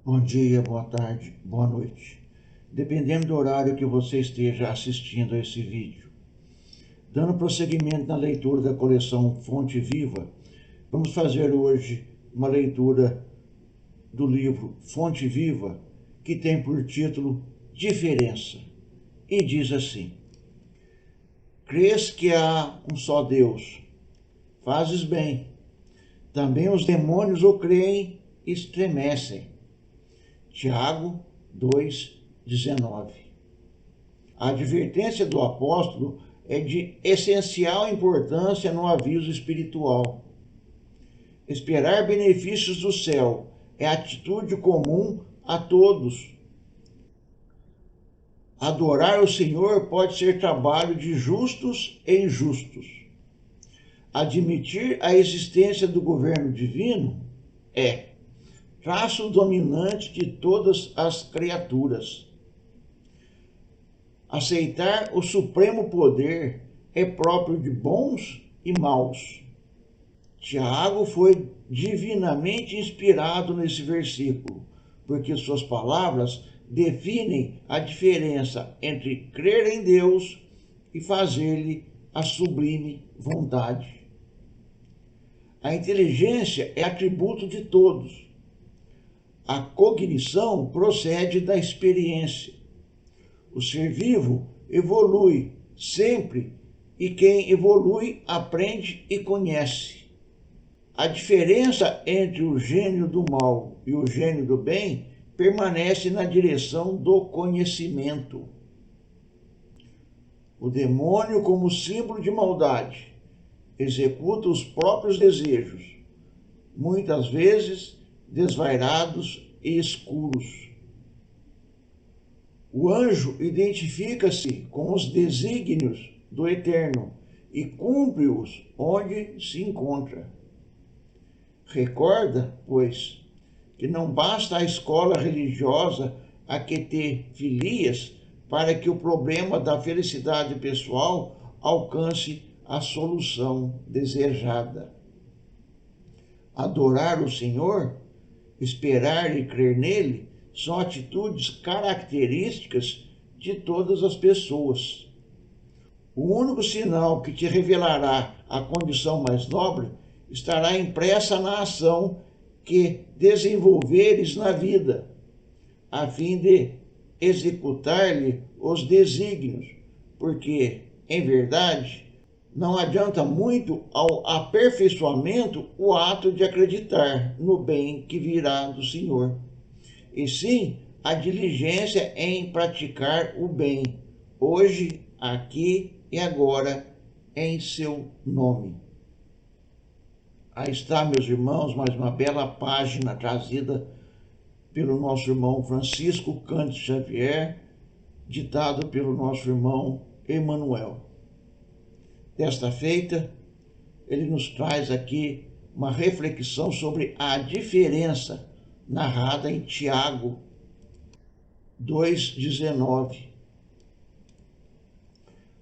Bom dia, boa tarde, boa noite. Dependendo do horário que você esteja assistindo a esse vídeo. Dando prosseguimento na leitura da coleção Fonte Viva, vamos fazer hoje uma leitura do livro Fonte Viva, que tem por título Diferença. E diz assim: Crês que há um só Deus? Fazes bem. Também os demônios o creem e estremecem. Tiago 2,19. A advertência do apóstolo é de essencial importância no aviso espiritual. Esperar benefícios do céu é atitude comum a todos. Adorar o Senhor pode ser trabalho de justos e injustos. Admitir a existência do governo divino é traço dominante de todas as criaturas. Aceitar o supremo poder é próprio de bons e maus. Tiago foi divinamente inspirado nesse versículo, porque suas palavras definem a diferença entre crer em Deus e fazer-lhe a sublime vontade. A inteligência é atributo de todos. A cognição procede da experiência. O ser vivo evolui sempre e quem evolui aprende e conhece. A diferença entre o gênio do mal e o gênio do bem permanece na direção do conhecimento. O demônio, como símbolo de maldade, executa os próprios desejos, muitas vezes desvairados e escuros. O anjo identifica-se com os desígnios do Eterno e cumpre-os onde se encontra. Recorda, pois, que não basta a escola religiosa a que ter filias para que o problema da felicidade pessoal alcance a solução desejada. Adorar o Senhor, esperar e crer nele são atitudes características de todas as pessoas. O único sinal que te revelará a condição mais nobre estará impressa na ação que desenvolveres na vida, a fim de executar-lhe os desígnios, porque, em verdade, não adianta muito ao aperfeiçoamento o ato de acreditar no bem que virá do Senhor, e sim a diligência em praticar o bem, hoje, aqui e agora, em seu nome. Aí está, meus irmãos, mais uma bela página trazida pelo nosso irmão Francisco Cândido Xavier, ditado pelo nosso irmão Emanuel. Desta feita, ele nos traz aqui uma reflexão sobre a diferença narrada em Tiago 2,19.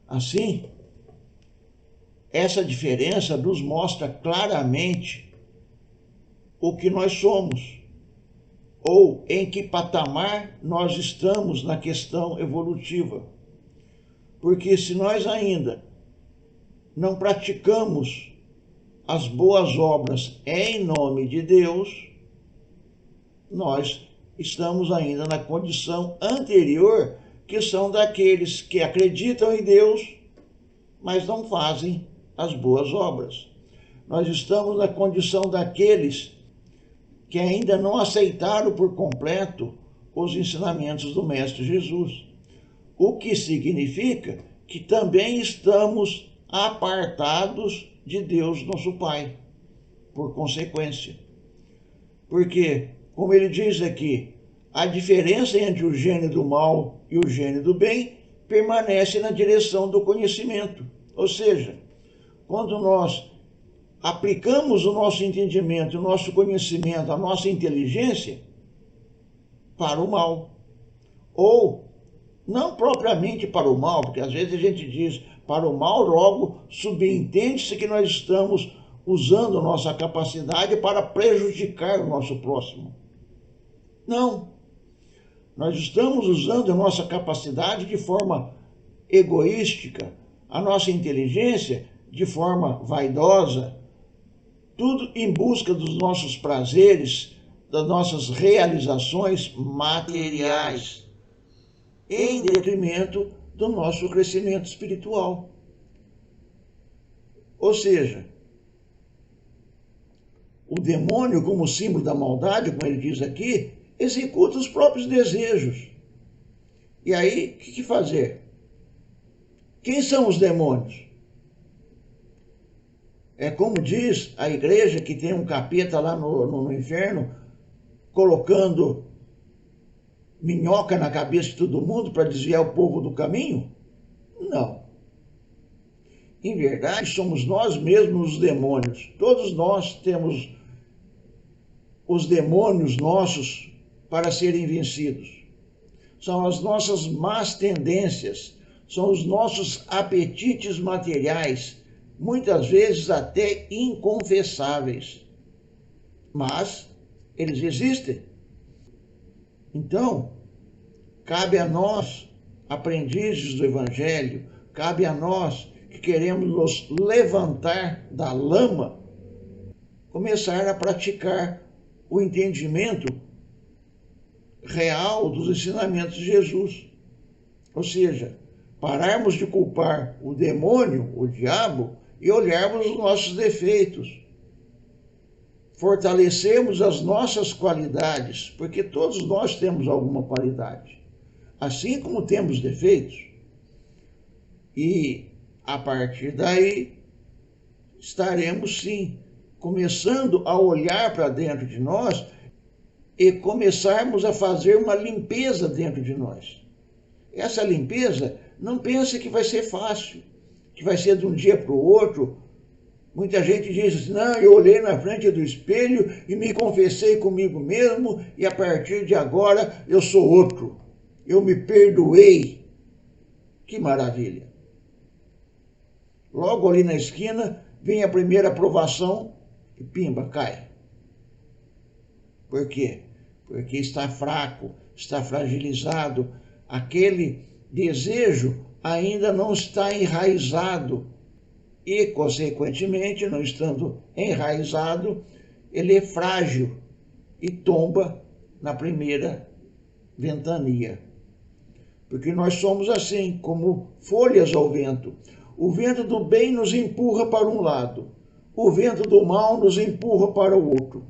Assim, essa diferença nos mostra claramente o que nós somos, ou em que patamar nós estamos na questão evolutiva. Porque se nós ainda não praticamos as boas obras em nome de Deus, nós estamos ainda na condição anterior, que são daqueles que acreditam em Deus, mas não fazem as boas obras. Nós estamos na condição daqueles que ainda não aceitaram por completo os ensinamentos do Mestre Jesus, o que significa que também estamos apartados de Deus, nosso Pai, por consequência. Porque, como ele diz aqui, a diferença entre o gênio do mal e o gênio do bem permanece na direção do conhecimento. Ou seja, quando nós aplicamos o nosso entendimento, o nosso conhecimento, a nossa inteligência para o mal, ou não propriamente para o mal, porque às vezes a gente diz para o mal, logo subentende-se que nós estamos usando nossa capacidade para prejudicar o nosso próximo. Não. Nós estamos usando a nossa capacidade de forma egoística, a nossa inteligência de forma vaidosa, tudo em busca dos nossos prazeres, das nossas realizações materiais, em detrimento do nosso crescimento espiritual. Ou seja, o demônio, como símbolo da maldade, como ele diz aqui, executa os próprios desejos. E aí, o que fazer? Quem são os demônios? É como diz a igreja, que tem um capeta lá no inferno, colocando minhoca na cabeça de todo mundo para desviar o povo do caminho? Não. Em verdade, somos nós mesmos os demônios. Todos nós temos os demônios nossos para serem vencidos. São as nossas más tendências, são os nossos apetites materiais, muitas vezes até inconfessáveis. Mas eles existem. Então, cabe a nós, aprendizes do Evangelho, cabe a nós que queremos nos levantar da lama, começar a praticar o entendimento real dos ensinamentos de Jesus. Ou seja, pararmos de culpar o demônio, o diabo, e olharmos os nossos defeitos. Fortalecermos as nossas qualidades, porque todos nós temos alguma qualidade, assim como temos defeitos. E a partir daí, estaremos sim começando a olhar para dentro de nós e começarmos a fazer uma limpeza dentro de nós. Essa limpeza, não pense que vai ser fácil, que vai ser de um dia para o outro. Muita gente diz assim, não, eu olhei na frente do espelho e me confessei comigo mesmo e a partir de agora eu sou outro. Eu me perdoei. Que maravilha. Logo ali na esquina vem a primeira aprovação e pimba, cai. Por quê? Porque está fraco, está fragilizado. Aquele desejo ainda não está enraizado. E, consequentemente, não estando enraizado, ele é frágil e tomba na primeira ventania. Porque nós somos assim, como folhas ao vento. O vento do bem nos empurra para um lado, o vento do mal nos empurra para o outro.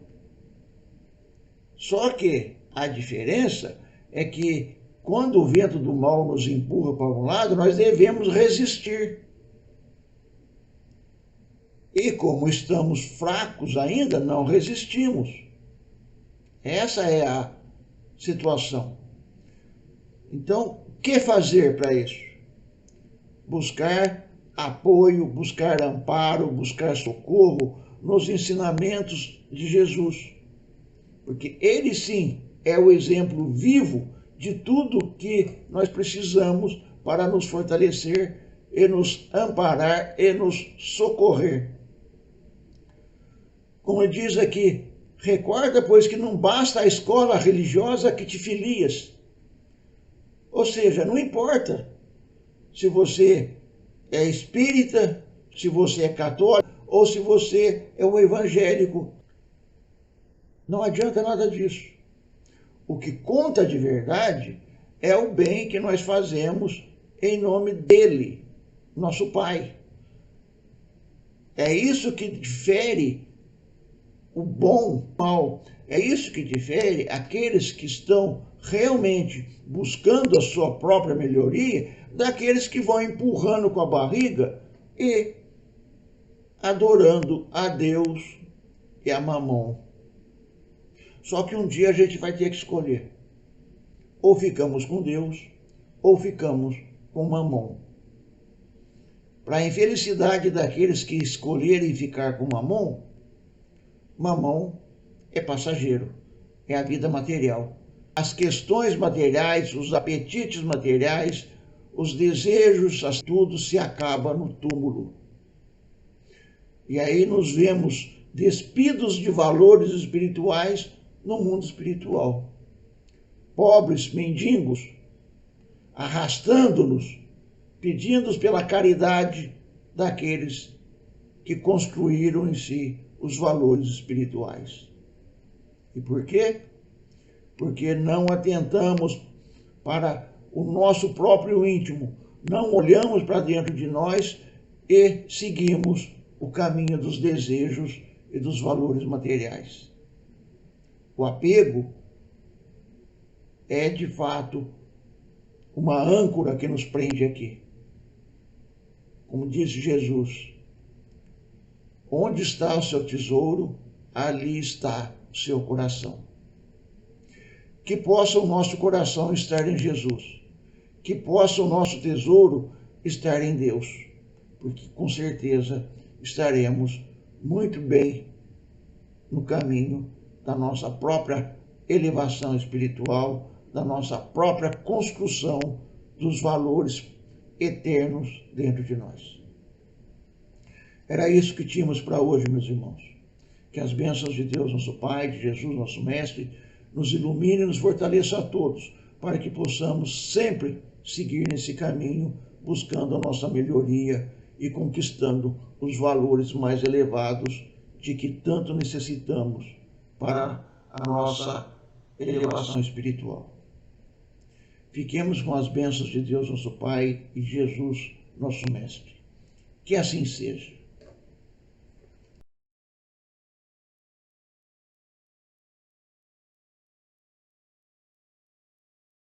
Só que a diferença é que quando o vento do mal nos empurra para um lado, nós devemos resistir. E como estamos fracos ainda, não resistimos. Essa é a situação. Então, o que fazer para isso? Buscar apoio, buscar amparo, buscar socorro nos ensinamentos de Jesus. Porque ele sim é o exemplo vivo de tudo que nós precisamos para nos fortalecer e nos amparar e nos socorrer. Como diz aqui, recorda, pois, que não basta a escola religiosa que te filias. Ou seja, não importa se você é espírita, se você é católico ou se você é um evangélico. Não adianta nada disso. O que conta de verdade é o bem que nós fazemos em nome dele, nosso Pai. É isso que difere o bom do mal. É isso que difere aqueles que estão realmente buscando a sua própria melhoria daqueles que vão empurrando com a barriga e adorando a Deus e a Mamon. Só que um dia a gente vai ter que escolher. Ou ficamos com Deus, ou ficamos com Mamon. Para a infelicidade daqueles que escolherem ficar com Mamon, Mamon é passageiro, é a vida material. As questões materiais, os apetites materiais, os desejos, tudo se acaba no túmulo. E aí nos vemos despidos de valores espirituais no mundo espiritual. pobres, mendigos, arrastando-nos, pedindo pela caridade daqueles que construíram em si os valores espirituais. E por quê? Porque não atentamos para o nosso próprio íntimo, não olhamos para dentro de nós e seguimos o caminho dos desejos e dos valores materiais. O apego é, de fato, uma âncora que nos prende aqui. Como disse Jesus, onde está o seu tesouro, ali está o seu coração. Que possa o nosso coração estar em Jesus, que possa o nosso tesouro estar em Deus, porque com certeza estaremos muito bem no caminho da nossa própria elevação espiritual, da nossa própria construção dos valores eternos dentro de nós. Era isso que tínhamos para hoje, meus irmãos. Que as bênçãos de Deus, nosso Pai, de Jesus, nosso Mestre, nos ilumine e nos fortaleça a todos, para que possamos sempre seguir nesse caminho, buscando a nossa melhoria e conquistando os valores mais elevados de que tanto necessitamos para a nossa elevação espiritual. Fiquemos com as bênçãos de Deus, nosso Pai, e Jesus, nosso Mestre. Que assim seja.